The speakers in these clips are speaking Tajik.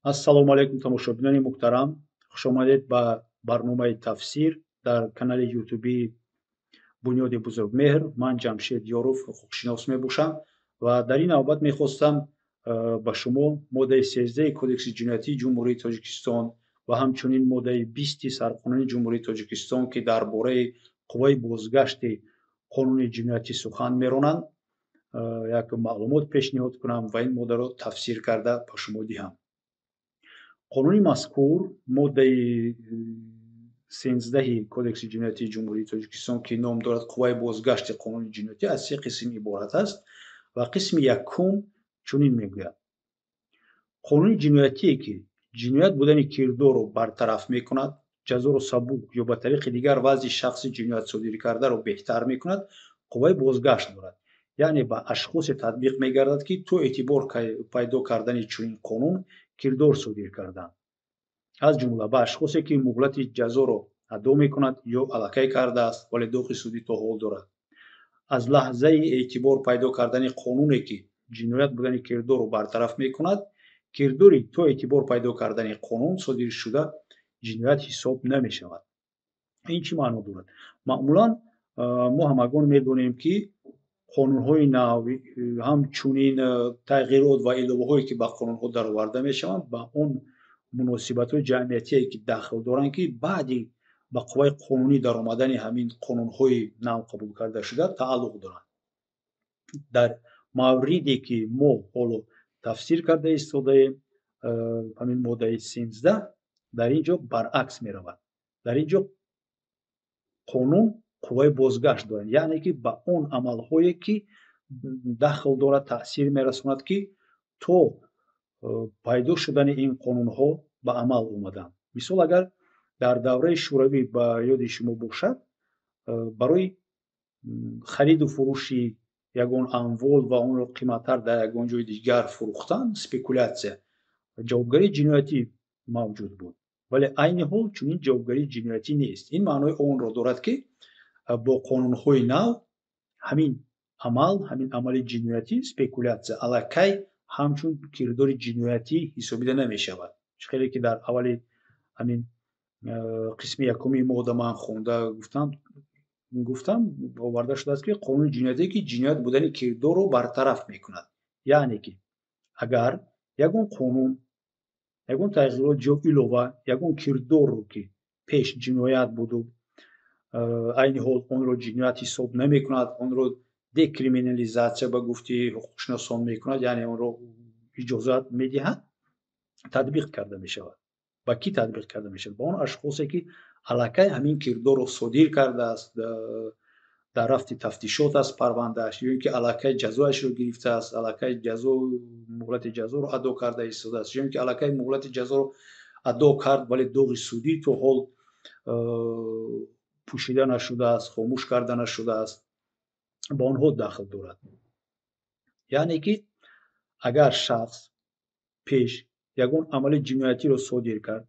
Ассалому алайкум тамошобинони муҳтарам. Хушомадед ба барномаи тафсир дар канали ютуби Бунёди Бузургмеҳр. Ман Ҷамшед Ёров ҳуқуқшинос мебошам ва дар ин навбат мехостам ба шумо моддаи 13 Кодекси ҷиноятии Ҷумҳурии Тоҷикистон ва ҳамчунин моддаи 20 Сарқонуни Ҷумҳурии Тоҷикистон, ки дар бораи қувваи бозгашти қонуни ҷиноятӣ сухан меронанд, як маълумот пешниҳод кунам ва ин моддаро тафсир карда ба шумо диҳам. қонуни мазкур моддаи 13 Кодекси ҷиноятии Ҷумҳурии Тоҷикистон, ки ном дорад қувваи бозгашти қонуни ҷиноятӣ, аз се қисм иборат аст ва қисми якум чунин мегӯяд: қонуни ҷиноятие ки ҷиноят будани кирдорро бартараф мекунад, ҷазоро сабук ё ба тариқи дигар вазъи шахси ҷиноятсодиркардаро беҳтар мекунад, қувваи бозгашт дорад. яъне ба ашхосе татбиқ мегардад, ки то эътибор пайдо кардани чунин қонун кирдор содир карданд. аз ҷумла ба ашхосе ки муҳлати ҷазоро адо мекунад ё аллакай кардааст, вале доғи судӣ то ҳол дорад. аз лаҳзаи эътибор пайдо кардани қонуне ки ҷиноят будани кирдорро бартараф мекунад, кирдори то эътибор пайдо кардани қонун содиршуда ҷиноят ҳисоб намешавад. ин чӣ маъно дорад? маъмулан мо ҳамагон медонем, ки қонунҳои нав, ҳамчунин тағйирот ва иловаҳое ки ба қонунҳо дароварда мешаванд, ба он муносибатҳои ҷамъиятие ки дахл доранд, ки баъди ба қувваи қонунӣ даромадани ҳамин қонунҳои нав қабул кардашуда тааллуқ доранд. дар мавриде ки мо ҳоло тафсир карда истодаем, ҳамин моддаи 13, дар ин ҷо баръакс меравад. дар ин ҷо қонун қувваи бозгашт дорад, яъне ки ба он амалҳое ки дахл дорад, таъсир мерасонад, ки то пайдо шудани ин қонунҳо ба амал омаданд. мисол, агар дар давраи шӯравӣ ба ёди шумо бошад, барои хариду фурӯши ягон амвол ва онро қиматтар дар ягон ҷои дигар фурӯхтан, спекулятсия, ҷавобгарии ҷиноятӣ мавҷуд буд. вале айни ҳол чунин ҷавобгарии ҷиноятӣ нест. ин маънои онро дорад, ки бо қонунҳои нав ҳамин амали ҷиноятӣ, спекулятсия, аллакай ҳамчун кирдори ҷиноятӣ ҳисобида намешавад. хеле ки дар аввали ҳамин қисми якуми модда ман хонда гуфтам, оварда шудааст, ки қонуни ҷиноятие ки ҷиноят будани кирдорро бартараф мекунад. яъне ки агар ягон қонун, ягон тағйирот ё илова ягон кирдорро, ки пеш ҷиноят буду, айни ҳол онро ҷиноят ҳисоб намекунад, онро декриминализатсия ба гуфти ҳуқуқшиносон мекунад, яъне онро иҷозат медиҳад, татбиқ карда мешавад. ба кӣ татбиқ карда мешавад? ба он ашхосе ки аллакай ҳамин кирдорро содир кардааст, дар рафти тафтишот аст парвандааш, ё ин ки аллакай ҷазоашро гирифтааст, аллакай муҳлати ҷазоро адо карда истодааст, ё ин ки аллакай муҳлати ҷазоро адо кард, вале доғи судӣ то ҳол пӯшида нашудааст, хомӯш карда нашудааст, ба онҳо дахл дорад. яъне ки агар шахс пеш ягон амали ҷиноятиро содир кард,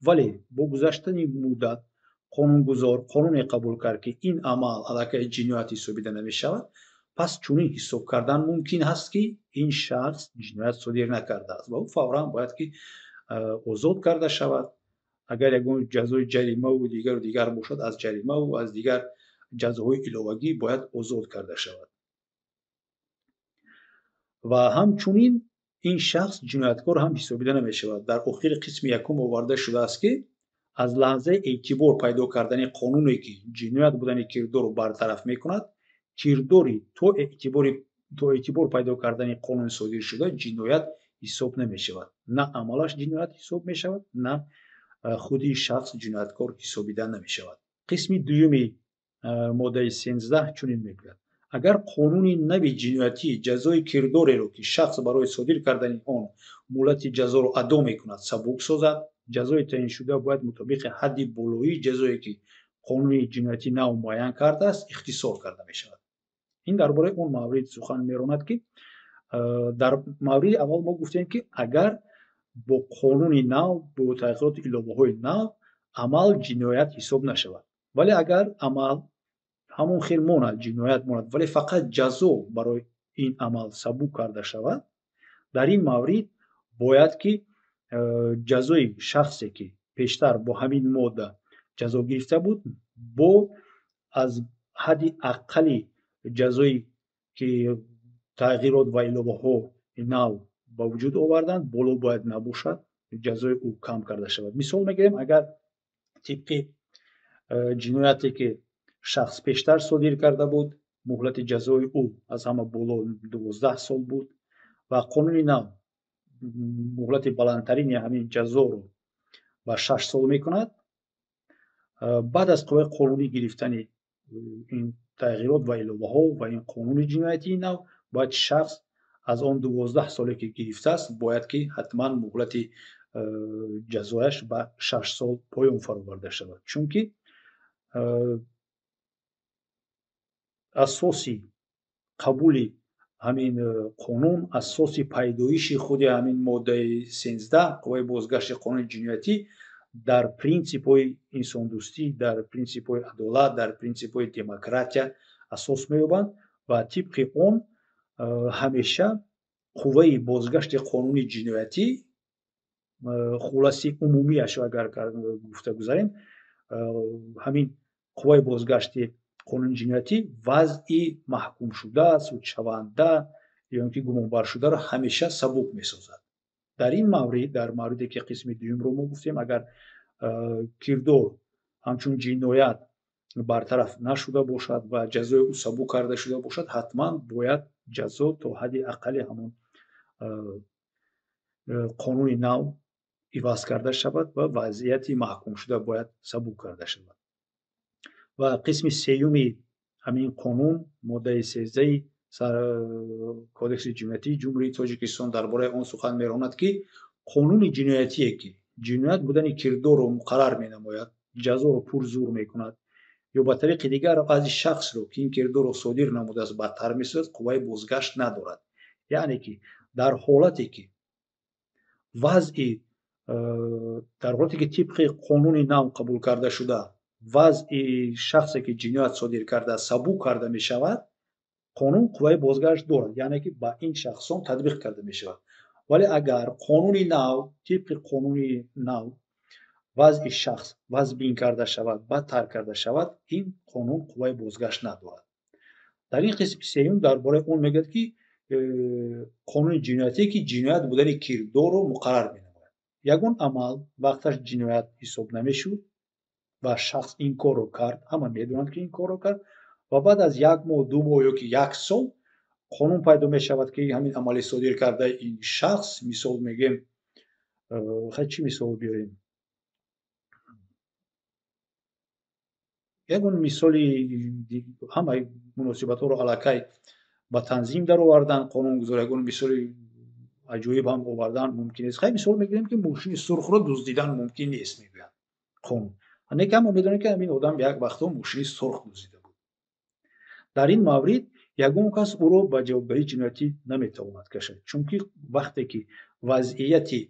вале бо гузаштани муддат қонунгузор қонуне қабул кард, ки ин амал аллакай ҷиноят ҳисобида намешавад, пас чунин ҳисоб кардан мумкин ҳаст, ки ин шахс ҷиноят содир накардааст ва ӯ фавран бояд ки озод карда шавад. агар ягон ҷазои ҷаримаву дигар бошад, аз ҷаримаву аз дигар ҷазоҳои иловагӣ бояд озод карда шавад. ва ҳамчунин ин шахс ҷинояткор ҳам ҳисобида намешавад. дар охири қисми якум оварда шудааст, ки аз лаҳзаи эътибор пайдо кардани қонуне ки ҷиноят будани кирдорро бартараф мекунад, кирдори то эътибор пайдо кардани қонуни содиршуда ҷиноят ҳисоб намешавад. на амалаш ҷиноят ҳисоб мешавад, на худи шахс ҷинояткор ҳисобида намешавад. қисми дуюми моддаи 13 чунин мегӯяд: агар қонуни нави ҷиноятӣ ҷазои кирдореро, ки шахс барои содир кардани он муҳлати ҷазоро адо мекунад, сабук созад, ҷазои таъиншуда бояд мутобиқи ҳадди болоии ҷазое ки қонуни ҷиноятӣ нав муайян кардааст ихтисор карда мешавад. ин дар бораи он маврид сухан меронад, ки дар мавриди аввал мо гуфтем, ки агар бо қонуни нав, бо тағйироти иловаҳои нав амал ҷиноят ҳисоб нашавад, вале агар амал ҳамон хел монад, ҷиноят монад, вале фақат ҷазо барои ин амал сабук карда шавад, дар ин маврид бояд, ки ҷазои шахсе ки пештар бо ҳамин модда ҷазо гирифта буд бо аз ҳадди аққали ҷазои ки тағйирот ва иловаҳои нав ба вуҷуд оварданд боло бояд набошад, ҷазои ӯ кам карда шавад. Мисол мегирем, агар тибқи ҷинояте ки шахс пештар содир карда буд, муҳлати ҷазои ӯ аз ҳама боло 12 сол буд ва қонуни нав муҳлати баландтарини ҳамин ҷазоро ба 6 сол мекунад. баъд аз қувваи қонунӣ гирифтани ин тағйирот ва иловаҳо ва ин қонуни ҷиноятии нав, бояд шахс аз он 12 соле ки гирифтааст, бояд ки ҳатман муҳлати ҷазояш ба 6 сол поён фароварда шавад. Чунки асоси қабули ҳамин қонун, асоси пайдоиши худи ҳамин моддаи 13 қувваи бозгашти қонуни ҷиноятӣ дар принсипҳои инсондӯстӣ, дар принсипҳои адолат, дар принсипҳои демократия асос меёбанд ва тибқи он ҳамеша қувваи бозгашти қонуни ҷиноятӣ, хулоси умумиаш агар гуфта гузарем, ҳамин қувваи бозгашти қонуни ҷиноятӣ вазъи маҳкумшуда, судшаванда ё ин ки гумонбаршударо ҳамеша сабук месозад. дар ин маврид, дар мавриде ки қисми дуюмро мо гуфтем, агар кирдор ҳамчун ҷиноят бартараф нашуда бошад ва ҷазои ӯ сабук карда шуда бошад, ҳатман бояд ҷазо то ҳадди аққали ҳамон қонуни нав иваз карда шавад ва вазъияти маҳкумшуда бояд сабук карда шавад. ва қисми сеюми ҳамин қонун, моддаи 13 кодекси ҷиноятии ҷумҳурии Тоҷикистон дар бораи он сухан меронад ки қонуни ҷиноятие ки ҷиноят будани кирдорро муқаррар менамояд, ҷазоро пурзур мекунад ё ба тариқи дигар баъзи шахсро ки ин кирдорро содир намудааст бадтар месозад, қувваи бозгашт надорад. яъне ки дар ҳолате ки вазъи дар ҳолате ки тибқи қонуни нав қабул карда шуда вазъи шахсе ки ҷиноят содир кардааст сабук карда мешавад, қонун қувваи бозгашт дорад, яъне ки ба ин шахсон татбиқ карда мешавад. вале агар қонуни нав, тибқи қонуни нав вазъи шахс вазъбин карда шавад, бадтар карда шавад, ин қонун қувваи бозгашт надорад. дар ин қисми сеюм дар бораи он мегӯяд ки қонуни ҷиноятие ки ҷиноят будани кирдорро муқаррар менамояд. ягон амал вақташ ҷиноят ҳисоб намешуд ва шахс ин корро кард, ҳама медонанд ки ин корро кард ва баъд аз 1 моҳ, 2 моҳ ё ки 1 сол қонун пайдо мешавад ки ҳамин амали содир кардаи ин шахс, мисол мегӯем, чӣ мисол биёрем, ягон мисоли ҳамаи муносибатҳоро аллакай ба танзим даровардан, қонунгузор ягон мисоли аҷоиб ҳам овардан мумкин нест. хай мисол мегирем ки мошини сурхро дуздидан мумкин нест мегӯяд қонун. Неки ҳама медонем ки ҳамин одам як вақтҳо мошини сурх дуздида буд. дар ин маврид ягон кас ӯро ба ҷавобгарии ҷиноятӣ наметавонад кашад, чунки вақте ки вазъияти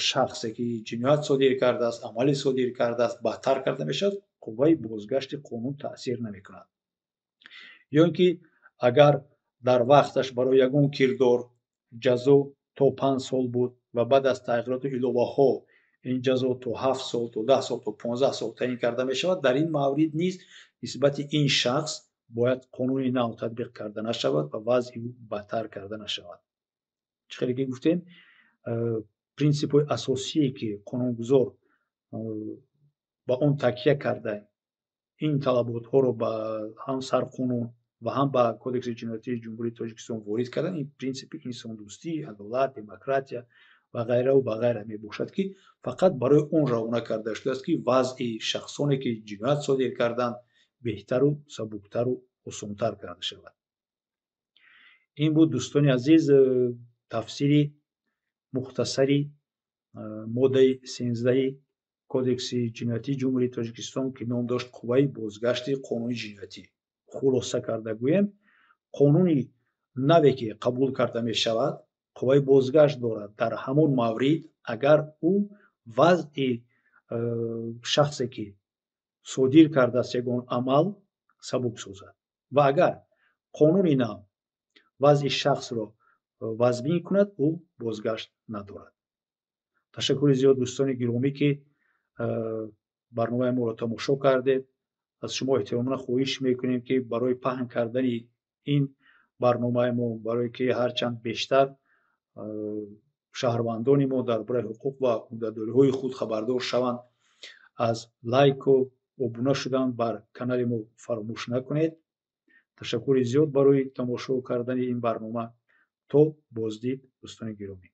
шахсе ки ҷиноят содир кардааст, амали содир кардааст бадтар карда мешавад, қувваи бозгашти қонун таъсир намекунад. ё ин ки агар дар вақташ барои ягон кирдор ҷазо то 5 сол буд ва баъд аз тағйироту иловаҳо ин ҷазо то 7 сол, то 10 сол, то 15 сол таъин карда мешавад, дар ин маврид низ нисбати ин шахс бояд қонуни нав татбиқ карда нашавад ва вазъи ӯ бадтар карда нашавад. чӣ хеле ки гуфтем, принсипҳои асосие ки қонунгузор ба он такя карда ин талаботҳоро ба ҳам сарқонун ва ҳам ба кодекси ҷиноятии ҷумҳурии Тоҷикистон ворид кардан, ин принсипи инсондӯстӣ, адолат, демократия ва ғайраву ба ғайра мебошад ки фақат барои он равона карда шудааст ки вазъи шахсоне ки ҷиноят содир карданд беҳтару сабуктару осонтар карда шавад. ин буд дӯстони азиз тафсири мухтасари моддаи 13 кодекси ҷиноятии ҷумҳурии Тоҷикистон ки ном дошт қувваи бозгашти қонуни ҷиноятӣ. хулоса карда гӯем, қонуни наве ки қабул карда мешавад қувваи бозгашт дорад дар ҳамон маврид, агар ӯ вазъи шахсе ки содир кардааст ягон амал сабук созад ва агар қонуни нав вазъи шахсро вазъбин кунад, ӯ бозгашт надорад. ташаккури зиёд дӯстони гиромӣ, ки барномаи моро тамошо кардед. аз шумо эҳтиромона хоҳиш мекунем, ки барои паҳн кардани ин барномаи мо, барое ки ҳарчанд бештар шаҳрвандони мо дар бораи ҳуқуқ ва ҳуquqдориҳои худ хабардор шаванд, аз лайку обуна шудан бар канали мо фаромӯш накунед. ташаккури зиёд барои тамошо кардани ин барнома. То боздид, дӯстони гиромӣ.